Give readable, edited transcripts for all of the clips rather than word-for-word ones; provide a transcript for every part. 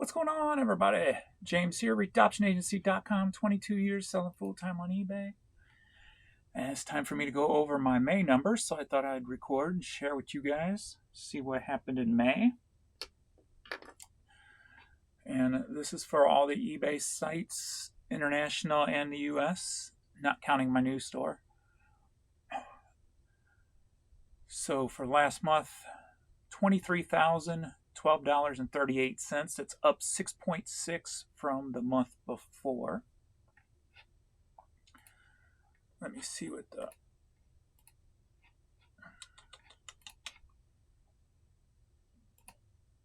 What's going on, everybody? James here, RedoptionAgency.com, 22 years selling full-time on eBay. And it's time for me to go over my May numbers, so I thought I'd record and share with you guys, see what happened in May. And this is for all the eBay sites, international and the US, not counting my new store. So for last month, $23,012.38. It's up 6.6 from the month before. Let me see what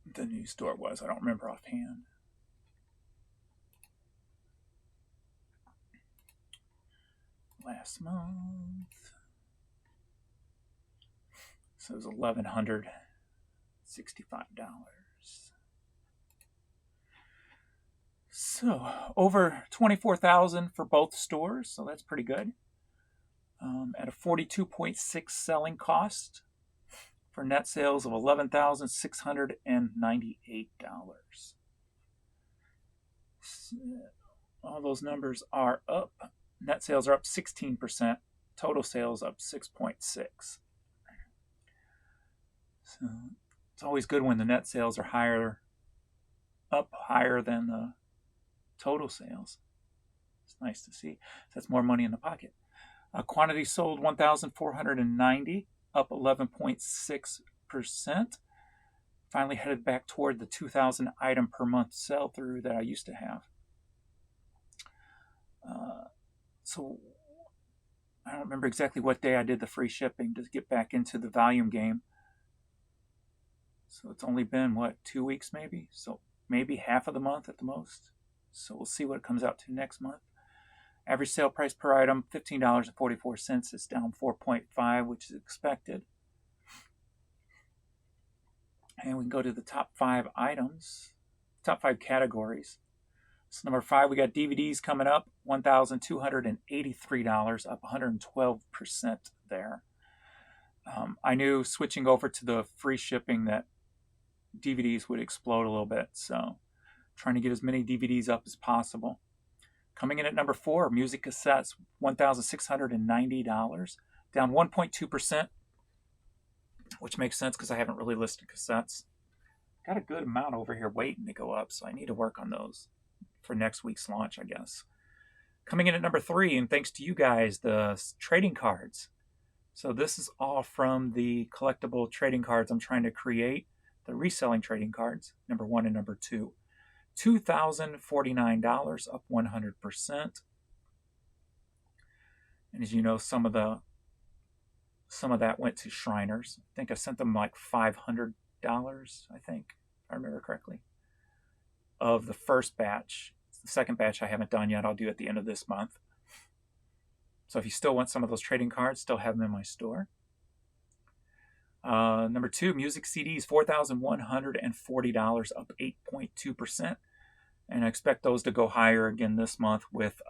the new store was. I don't remember offhand. Last month. So it was $1,165. So over 24,000 for both stores, so that's pretty good. At a 42.6 selling cost for net sales of $11,698. So all those numbers are up. Net sales are up 16%. Total sales up 6.6. So it's always good when the net sales are up higher than the total sales. It's nice to see. That's more money in the pocket. Quantity sold 1,490, up 11.6%. Finally headed back toward the 2,000 item per month sell through that I used to have. So I don't remember exactly what day I did the free shipping to get back into the volume game. So it's only been, 2 weeks maybe? So maybe half of the month at the most. So we'll see what it comes out to next month. Average sale price per item, $15.44. It's down 4.5, which is expected. And we can go to the top 5 items, top 5 categories. So number 5, we got DVDs coming up, $1,283, up 112% there. I knew switching over to the free shipping that DVDs would explode a little bit, so trying to get as many DVDs up as possible. Coming in at number 4, music cassettes, $1,690, down 1.2%, which makes sense because I haven't really listed cassettes. Got a good amount over here waiting to go up, so I need to work on those for next week's launch, I guess. Coming in at number 3, and thanks to you guys, the trading cards. So this is all from the collectible trading cards I'm trying to create, the reselling trading cards, number 1 and number 2. $2,049, up 100%. And as you know, some of that went to Shriners. I think I sent them like $500, I think, if I remember correctly, of the first batch. The second batch I haven't done yet. I'll do at the end of this month. So if you still want some of those trading cards, still have them in my store. Number 2, music CDs, $4,140, up 8.2%. And I expect those to go higher again this month with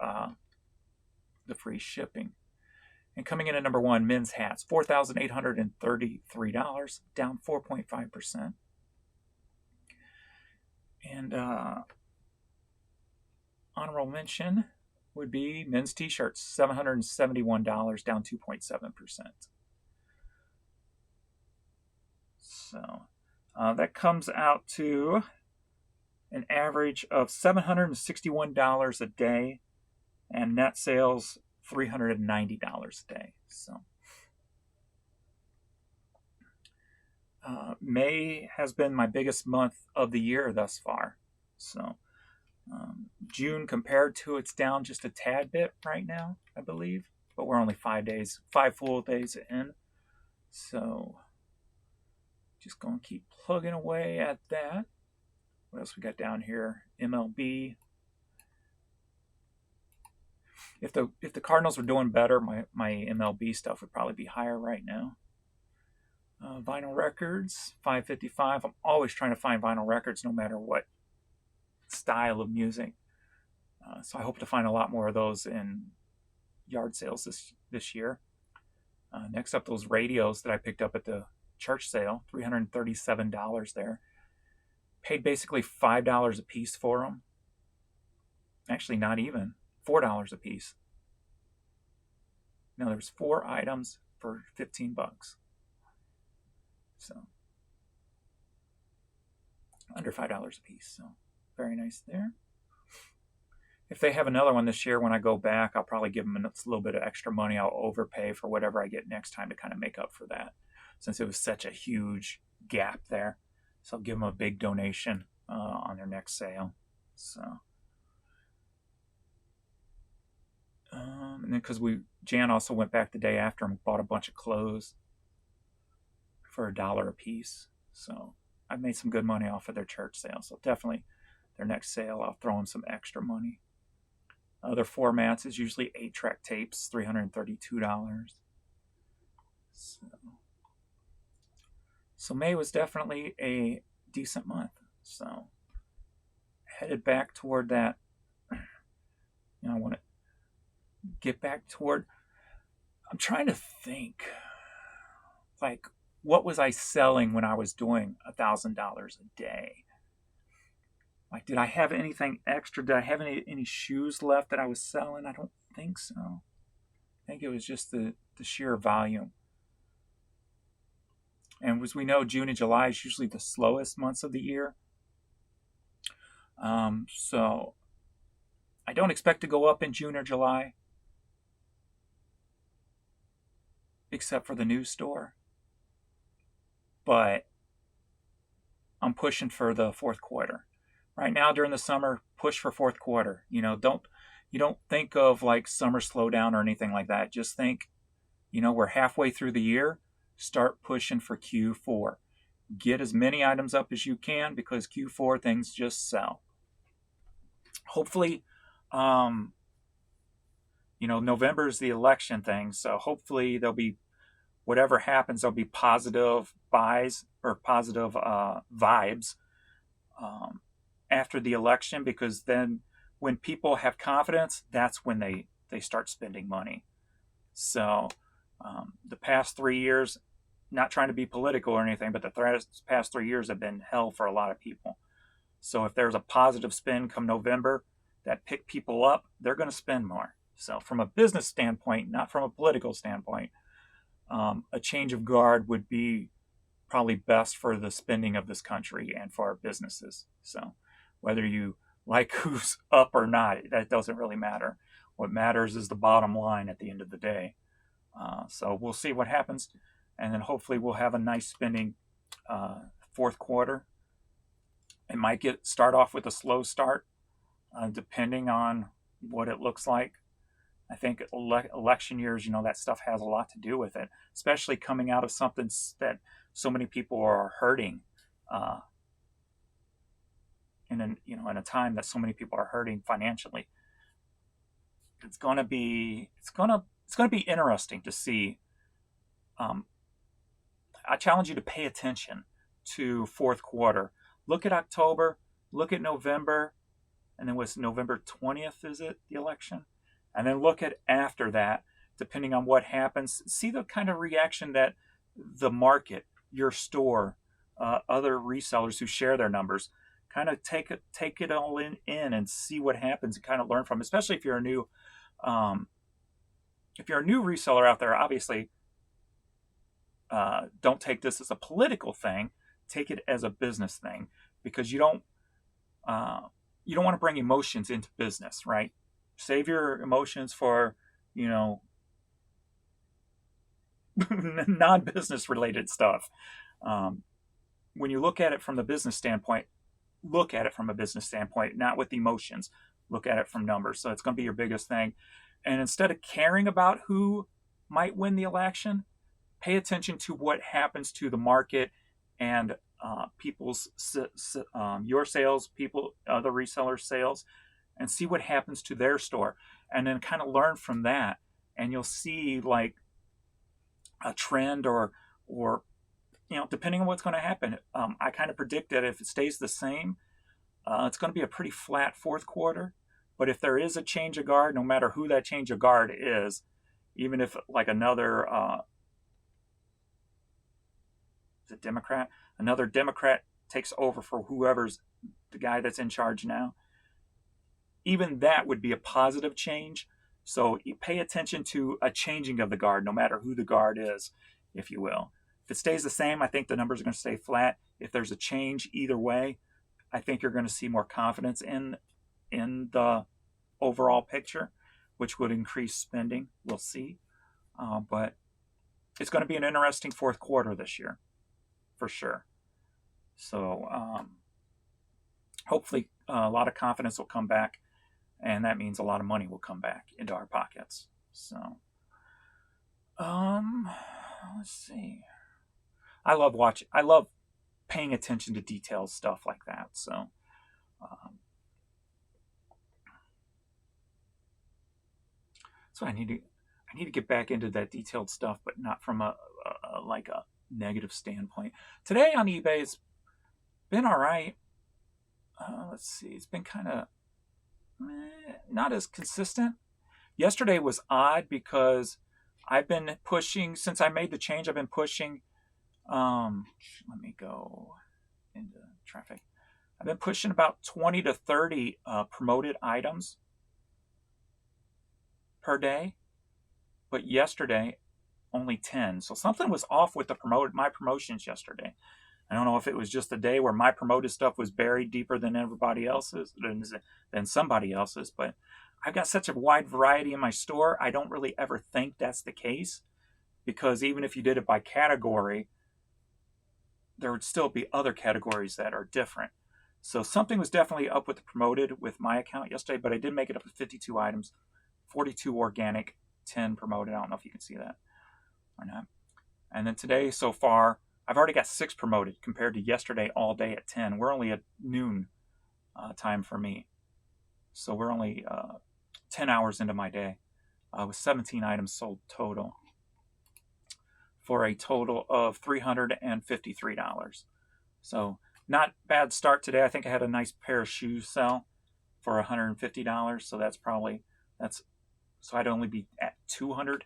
the free shipping. And coming in at number 1, men's hats, $4,833, down 4.5%. And honorable mention would be men's t-shirts, $771, down 2.7%. So that comes out to an average of $761 a day, and net sales $390 a day. So May has been my biggest month of the year thus far. So June compared to it's down just a tad bit right now, I believe, but we're only 5 full days in. So just going to keep plugging away at that. What else we got down here? MLB. If the Cardinals were doing better, my MLB stuff would probably be higher right now. Vinyl records, $555. I'm always trying to find vinyl records, no matter what style of music. So I hope to find a lot more of those in yard sales this year. Next up, those radios that I picked up at the church sale, $337 there. Paid basically $5 a piece for them. Actually, not even $4 a piece. Now there's 4 items for $15. So under $5 a piece. So very nice there. If they have another one this year, when I go back, I'll probably give them a little bit of extra money. I'll overpay for whatever I get next time to kind of make up for that, since it was such a huge gap there. So I'll give them a big donation on their next sale. So, and then because Jan also went back the day after and bought a bunch of clothes for $1 a piece. So I've made some good money off of their church sale. So definitely their next sale, I'll throw in some extra money. Other formats is usually 8-track tapes, $332. So May was definitely a decent month. So headed back toward that. I want to get back toward. I'm trying to think, like, what was I selling when I was doing $1,000 a day? Like, did I have anything extra? Did I have any shoes left that I was selling? I don't think so. I think it was just the sheer volume. And as we know, June and July is usually the slowest months of the year. So I don't expect to go up in June or July, except for the new store. But I'm pushing for the fourth quarter. Right now during the summer, push for fourth quarter. You don't think of like summer slowdown or anything like that. Just think, we're halfway through the year. Start pushing for Q4. Get as many items up as you can, because Q4 things just sell. Hopefully, November is the election thing. So hopefully there'll be, whatever happens, there'll be positive buys or positive vibes after the election, because then when people have confidence, that's when they start spending money. So the past 3 years, not trying to be political or anything, but the past 3 years have been hell for a lot of people. So if there's a positive spin come November that pick people up, they're going to spend more. So from a business standpoint, not from a political standpoint, a change of guard would be probably best for the spending of this country and for our businesses. So whether you like who's up or not, that doesn't really matter. What matters is the bottom line at the end of the day. So we'll see what happens. And then hopefully we'll have a nice spending fourth quarter. It might start off with a slow start, depending on what it looks like. I think election years, that stuff has a lot to do with it, especially coming out of something that so many people are hurting, in a time that so many people are hurting financially. It's gonna be interesting to see. I challenge you to pay attention to fourth quarter. Look at October, look at November, and then was November 20th, is it, the election? And then look at after that, depending on what happens. See the kind of reaction that the market, your store, other resellers who share their numbers, kind of take it all in and see what happens and kind of learn from it. Especially if you're a new reseller out there, obviously, don't take this as a political thing. Take it as a business thing, because you don't want to bring emotions into business, right? Save your emotions for, non-business related stuff. When you look at it from the business standpoint, look at it from a business standpoint, not with emotions. Look at it from numbers. So it's going to be your biggest thing. And instead of caring about who might win the election, pay attention to what happens to the market and people's your sales, other resellers' sales, and see what happens to their store, and then kind of learn from that, and you'll see like a trend or depending on what's going to happen. I kind of predict that if it stays the same, it's going to be a pretty flat fourth quarter. But if there is a change of guard, no matter who that change of guard is, even if like another Democrat takes over for whoever's the guy that's in charge now, even that would be a positive change. So pay attention to a changing of the guard, no matter who the guard is, if you will. If it stays the same, I think the numbers are going to stay flat. If there's a change either way, I think you're going to see more confidence in the overall picture, which would increase spending. We'll see. But it's going to be an interesting fourth quarter this year, for sure. So hopefully a lot of confidence will come back, and that means a lot of money will come back into our pockets. So let's see. I love paying attention to details, stuff like that. So I need to get back into that detailed stuff, but not from a negative standpoint. Today on eBay, it's been all right. Let's see. It's been kind of not as consistent. Yesterday was odd because I've been pushing, since I made the change, I've been pushing, let me go into traffic. I've been pushing about 20 to 30 promoted items per day, but yesterday only 10. So something was off with my promotions yesterday. I don't know if it was just a day where my promoted stuff was buried deeper than everybody else's, than somebody else's, but I've got such a wide variety in my store, I don't really ever think that's the case, because even if you did it by category, there would still be other categories that are different. So something was definitely up with the promoted with my account yesterday, but I did make it up to 52 items, 42 organic, 10 promoted. I don't know if you can see that or not. And then today so far, I've already got 6 promoted compared to yesterday all day at 10. We're only at noon time for me. So we're only 10 hours into my day with 17 items sold total for a total of $353. So not bad start today. I think I had a nice pair of shoes sell for $150. So so I'd only be at 200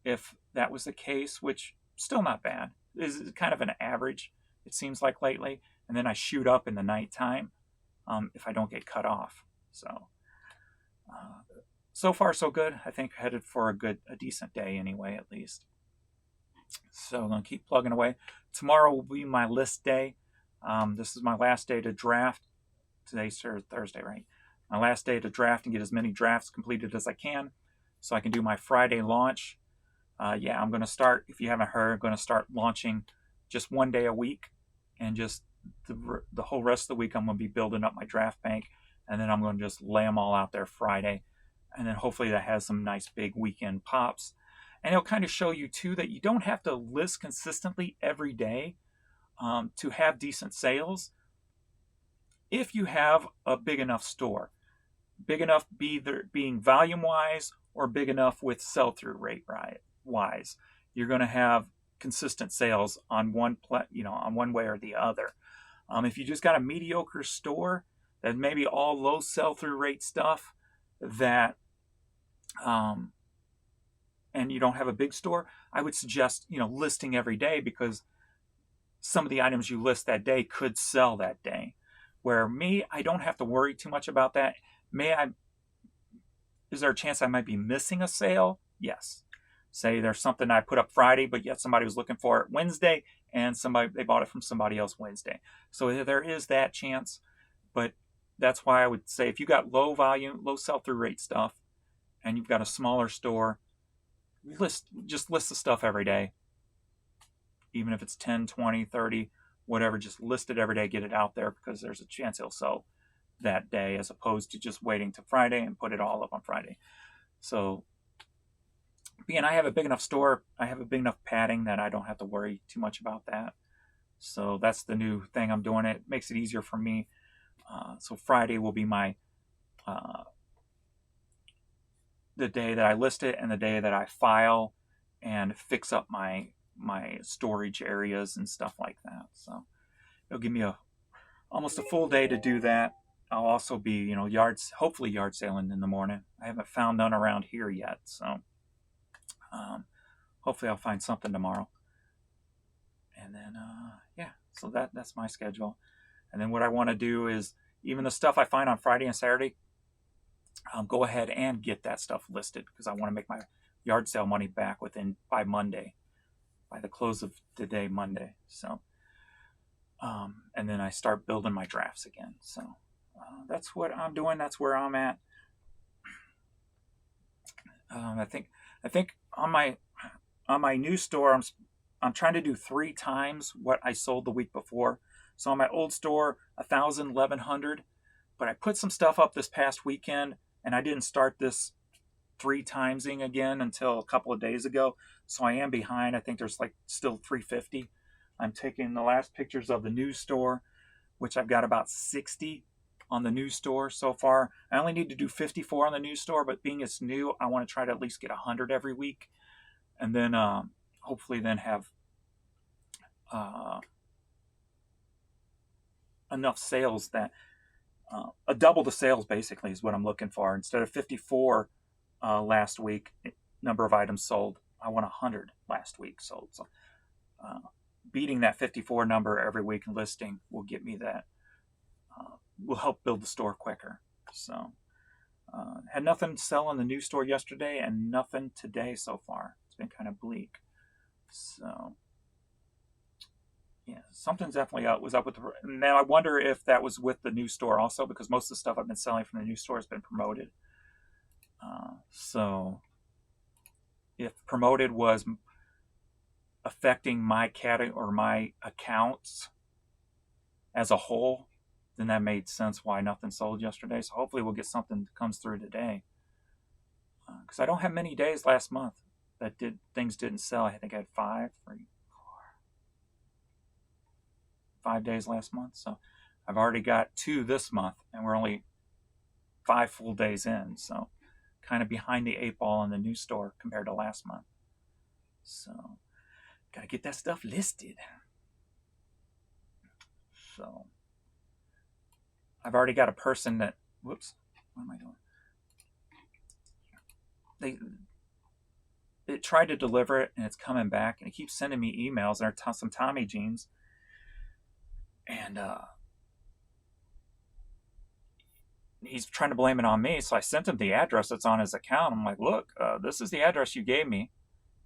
if that was the case, which still not bad. This is kind of an average, it seems like lately. And then I shoot up in the nighttime if I don't get cut off. So far so good. I think headed for a decent day anyway, at least. So I'm going to keep plugging away. Tomorrow will be my list day. This is my last day to draft. Today's Thursday, right? My last day to draft and get as many drafts completed as I can so I can do my Friday launch. Yeah, I'm going to start, if you haven't heard, I'm going to start launching just one day a week, and just the whole rest of the week I'm going to be building up my draft bank, and then I'm going to just lay them all out there Friday, and then hopefully that has some nice big weekend pops. And it'll kind of show you too that you don't have to list consistently every day to have decent sales if you have a big enough store. Big enough being volume wise, or big enough with sell-through rate wise. You're going to have consistent sales on one way or the other. If you just got a mediocre store that maybe all low sell-through rate stuff that and you don't have a big store, I would suggest listing every day, because some of the items you list that day could sell that day. Where me, I don't have to worry too much about that. Is there a chance I might be missing a sale? Yes. Say there's something I put up Friday, but yet somebody was looking for it Wednesday, and they bought it from somebody else Wednesday. So there is that chance, but that's why I would say if you got low volume, low sell-through rate stuff, and you've got a smaller store, just list the stuff every day. Even if it's 10, 20, 30, whatever, just list it every day, get it out there, because there's a chance it'll sell that day, as opposed to just waiting to Friday and put it all up on Friday. So being I have a big enough store, I have a big enough padding that I don't have to worry too much about that. So that's the new thing I'm doing. It makes it easier for me. So Friday will be my the day that I list it, and the day that I file and fix up my storage areas and stuff like that. So it'll give me almost a full day to do that. I'll also be, hopefully yard sailing in the morning. I haven't found none around here yet, so hopefully I'll find something tomorrow. And then, yeah, so that's my schedule. And then what I want to do is, even the stuff I find on Friday and Saturday, I'll go ahead and get that stuff listed, because I want to make my yard sale money back by Monday, by the close of the day Monday. So, and then I start building my drafts again. So that's what I'm doing. That's where I'm at. I think on my new store, I'm trying to do 3 times what I sold the week before. So on my old store, 1,000, 1,100, but I put some stuff up this past weekend, and I didn't start this 3 timesing again until a couple of days ago. So I am behind. I think there's like still 350. I'm taking the last pictures of the new store, which I've got about 60 on the new store so far. I only need to do 54 on the new store, but being it's new, I want to try to at least get 100 every week, and then hopefully then have enough sales that a double the sales basically is what I'm looking for. Instead of 54 last week number of items sold, I want 100 last week sold. So beating that 54 number every week in listing will get me that, will help build the store quicker. So had nothing sell in the new store yesterday and nothing today so far. It's been kind of bleak. So yeah, something's definitely was up with now I wonder if that was with the new store also, because most of the stuff I've been selling from the new store has been promoted. So if promoted was affecting my category or my accounts as a whole, then that made sense why nothing sold yesterday. So hopefully we'll get something that comes through today, because I don't have many days last month that things didn't sell. I think I had 5 days last month. So I've already got 2 this month, and we're only 5 full days in. So kind of behind the 8 ball in the new store compared to last month. So got to get that stuff listed. So I've already got a person that, whoops, what am I doing? It tried to deliver it, and it's coming back, and it keeps sending me emails. There are some Tommy jeans, and he's trying to blame it on me. So I sent him the address that's on his account. I'm like, look, this is the address you gave me.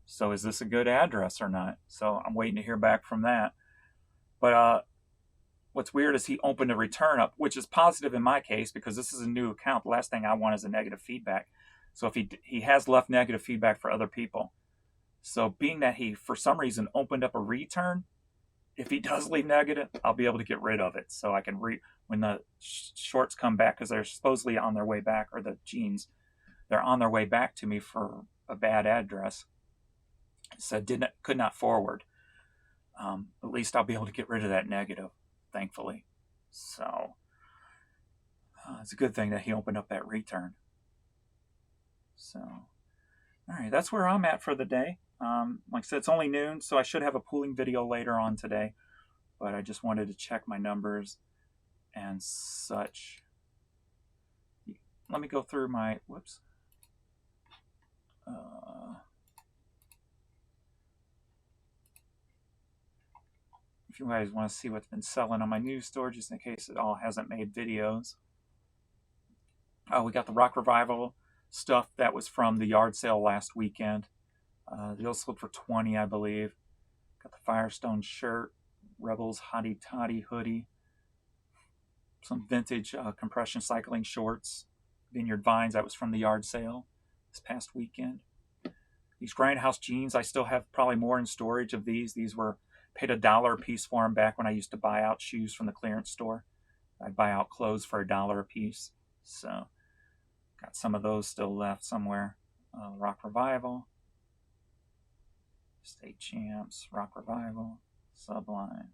So is this a good address or not? So I'm waiting to hear back from that. But what's weird is he opened a return up, which is positive in my case, because this is a new account. The last thing I want is a negative feedback. So if he has left negative feedback for other people. So being that he, for some reason, opened up a return, if he does leave negative, I'll be able to get rid of it. So I can when the shorts come back, because they're supposedly on their way back, or the jeans, they're on their way back to me for a bad address. So could not forward. At least I'll be able to get rid of that negative, thankfully. So it's a good thing that he opened up that return. So, all right, that's where I'm at for the day. Like I said, it's only noon, so I should have a pooling video later on today. But I just wanted to check my numbers and such. Let me go through my, whoops. If you guys want to see what's been selling on my news store, just in case it all hasn't made videos. Oh, we got the Rock Revival stuff that was from the yard sale last weekend. Those sold for $20, I believe. Got the Firestone shirt, Rebels Hottie Toddy hoodie, some vintage compression cycling shorts, Vineyard Vines, that was from the yard sale this past weekend. These Grindhouse jeans, I still have probably more in storage of these. These were paid $1 a piece for them back when I used to buy out shoes from the clearance store. I'd buy out clothes for $1 a piece. So got some of those still left somewhere. Rock Revival, State Champs, Rock Revival, Sublime.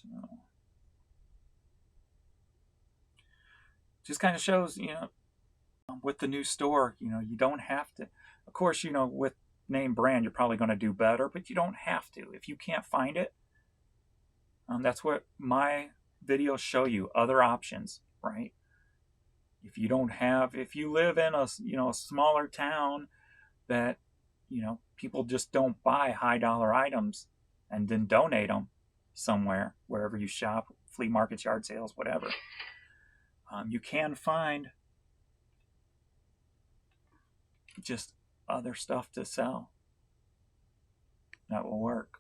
So just kind of shows, with the new store, you don't have to. Of course, with name brand, you're probably going to do better, but you don't have to. If you can't find it, that's what my videos show you, other options, right? If you live in a smaller town that You know, people just don't buy high dollar items and then donate them somewhere, wherever you shop, flea markets, yard sales, whatever. You can find just other stuff to sell that will work.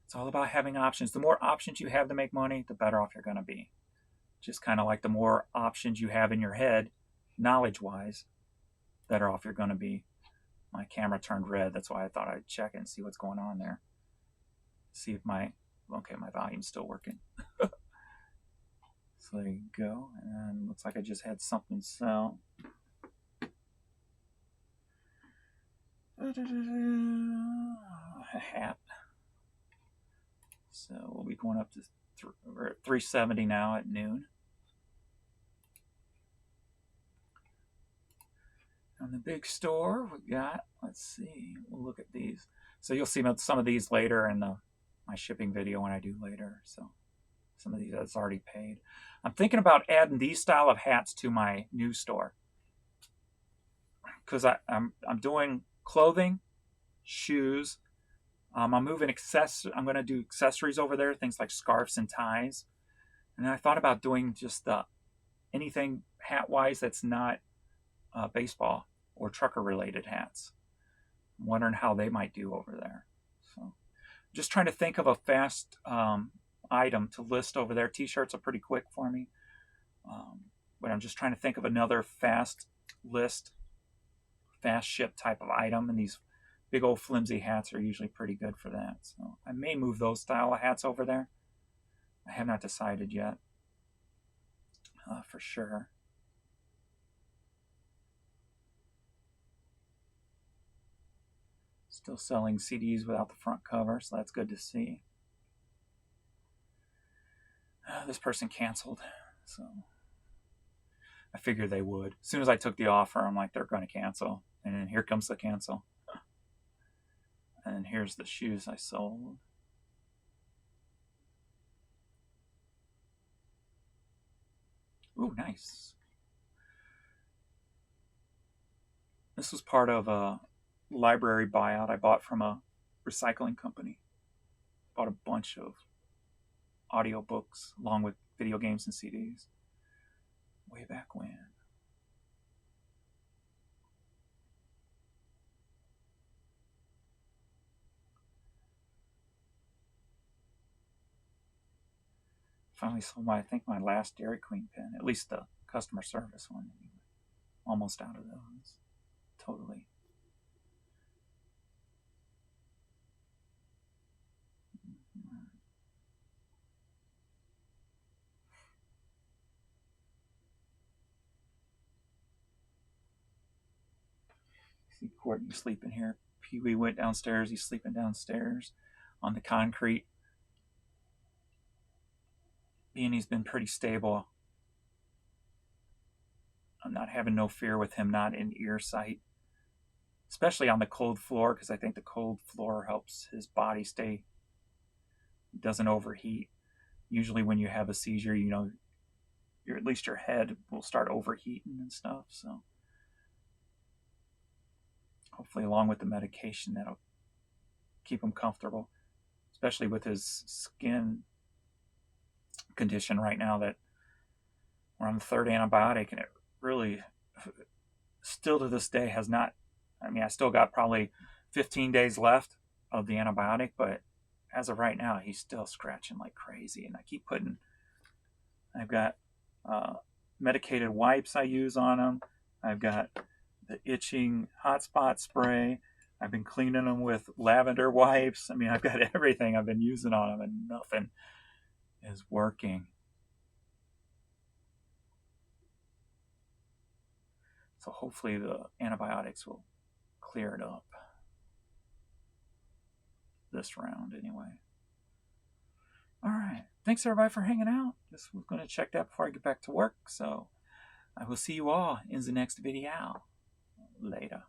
It's all about having options. The more options you have to make money, the better off you're going to be. Just kind of like the more options you have in your head, knowledge-wise, better off you're going to be. My camera turned red. That's why I thought I'd check it and see what's going on there. See if my volume's still working. So there you go. And looks like I just had something sell. A hat. So we'll be going up to we're at 370 now at noon. On the big store, we got, let's see, we'll look at these. So you'll see some of these later in my shipping video when I do later. So some of these that's already paid. I'm thinking about adding these style of hats to my new store, because I'm doing clothing, shoes. I'm moving I'm going to do accessories over there, things like scarves and ties. And I thought about doing just anything hat-wise that's not baseball or trucker-related hats. I'm wondering how they might do over there. So, just trying to think of a fast item to list over there. T-shirts are pretty quick for me, but I'm just trying to think of another fast list, fast ship type of item, and these big old flimsy hats are usually pretty good for that. So I may move those style of hats over there. I have not decided yet for sure. Still selling CDs without the front cover, so that's good to see. This person canceled, so I figured they would. As soon as I took the offer, I'm like, they're going to cancel. And then here comes the cancel. And here's the shoes I sold. Ooh, nice. This was part of a library buyout I bought from a recycling company. Bought a bunch of audiobooks along with video games and CDs way back when. Finally sold I think my last Dairy Queen pen, at least the customer service one. Almost out of those. Totally. See Courtney sleeping here. Pee-wee went downstairs. He's sleeping downstairs on the concrete. Beanie's been pretty stable. I'm not having no fear with him not in ear sight, especially on the cold floor, because I think the cold floor helps his body doesn't overheat. Usually when you have a seizure, you know, at least your head will start overheating and stuff. So hopefully along with the medication, that'll keep him comfortable, especially with his skin condition right now that we're on the third antibiotic, and it really still to this day has not, I mean, I still got probably 15 days left of the antibiotic, but as of right now, he's still scratching like crazy. And I've got medicated wipes I use on him. I've got the itching hotspot spray. I've been cleaning them with lavender wipes. I mean, I've got everything I've been using on him, and nothing is working. So hopefully the antibiotics will clear it up this round anyway. All right. Thanks everybody for hanging out. Just was going to check that before I get back to work. So I will see you all in the next video. Later.